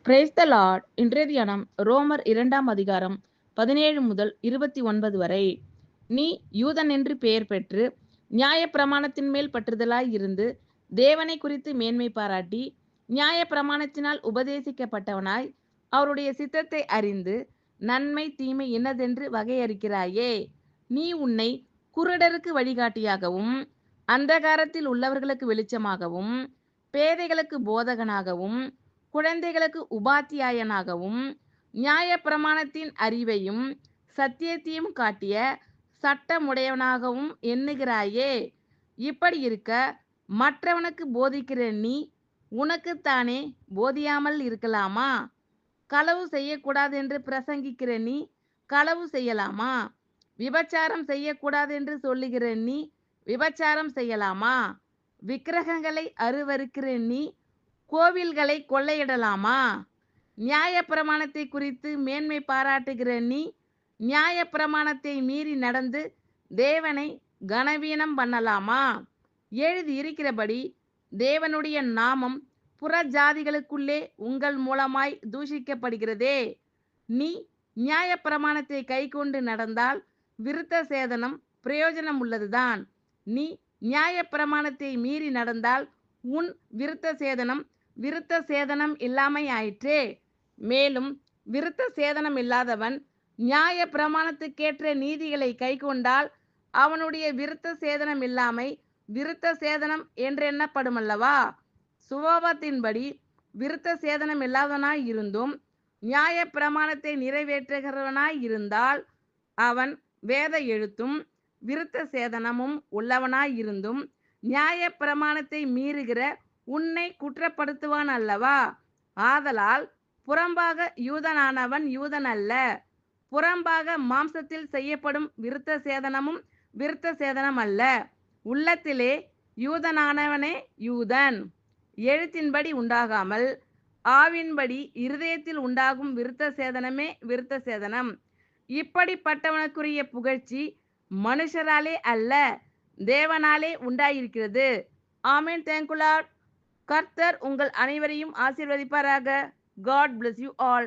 Praise the Lord. இன்றைய தியானம் ரோமர் 2 17 முதல் 29 வரை. நீ யூதன் என்று பெயர் பெற்று நியாயப் பிரமாணத்தின் மேல் பற்றுதலாய் இருந்து தேவனை குறித்து மேன்மை பாராட்டி நியாயப் பிரமாணத்தினால் உபதேசிக்கப்பட்டவனாய் அவருடைய சித்தத்தை அறிந்து நன்மை தீமை இன்னதென்று வகையறுக்கிறாயே. நீ உன்னை குருடருக்கு வழிகாட்டியாகவும் அந்தகாரத்தில் உள்ளவர்களுக்கு வெளிச்சமாகவும் பேதைகளுக்கு போதகனாகவும் குழந்தைகளுக்கு உபாத்தியாயனாகவும் நியாயப்பிரமாணத்தின் அறிவையும் சத்தியத்தையும் காட்டிய சட்டமுடையவனாகவும் எண்ணுகிறாயே. இப்படி இருக்க மற்றவனுக்கு போதிக்கிற நீ உனக்குத்தானே போதியாமல் இருக்கலாமா? களவு செய்யக்கூடாது என்று பிரசங்கிக்கிற நீ களவு செய்யலாமா? விபச்சாரம் செய்யக்கூடாது என்று சொல்லுகிற நீ விபச்சாரம் செய்யலாமா? விக்கிரகங்களை அருவருக்கிற நீ கோவில்களை கொள்ளையிடலாமா? நியாயப்பிரமாணத்தை குறித்து மேன்மை பாராட்டுகிற நீ நியாயப்பிரமாணத்தை மீறி நடந்து தேவனை கனவீனம் பண்ணலாமா? எழுதியிருக்கிறபடி தேவனுடைய நாமம் புற ஜாதிகளுக்குள்ளே உங்கள் மூலமாய் தூஷிக்கப்படுகிறதே. நீ நியாயப்பிரமாணத்தை கைக்கொண்டு நடந்தால் விருத்த சேதனம் பிரயோஜனம் உள்ளதுதான். நீ நியாயப்பிரமாணத்தை மீறி நடந்தால் உன் விருத்த சேதனம் இல்லாமை ஆயிற்றே. மேலும் விருத்த சேதனம் இல்லாதவன் நியாய பிரமாணத்துக்கேற்ற நீதிகளை கைக்கொண்டால் அவனுடைய விருத்த சேதனம் இல்லாமை விருத்த சேதனம் என்றெண்ணப்படுமல்லவா? சுபாவத்தின்படி விருத்த சேதனம் இல்லாதவனாய் இருந்தும் நியாய பிரமாணத்தை நிறைவேற்றுகிறவனாய் இருந்தால் அவன் வேத எழுத்தும் விருத்த சேதனமும் உள்ளவனாய் இருந்தும் நியாய பிரமாணத்தை மீறுகிற உன்னை குற்றப்படுத்துவான் அல்லவா? ஆதலால் புறம்பாக யூதனானவன் யூதன் அல்ல, புறம்பாக மாம்சத்தில் செய்யப்படும் விருத்த சேதனமும் விருத்த சேதனம் அல்ல, உள்ளத்திலே யூதனானவனே யூதன். எழுத்தின்படி உண்டாகாமல் ஆவின்படி இருதயத்தில் உண்டாகும் விருத்த சேதனமே விருத்த சேதனம். இப்படிப்பட்டவனுக்குரிய புகழ்ச்சி மனுஷராலே அல்ல, தேவனாலே உண்டாயிருக்கிறது. ஆமென். Thank you lord. கர்த்தர் உங்கள் அனைவரையும் ஆசீர்வதிப்பாராக. God bless you all.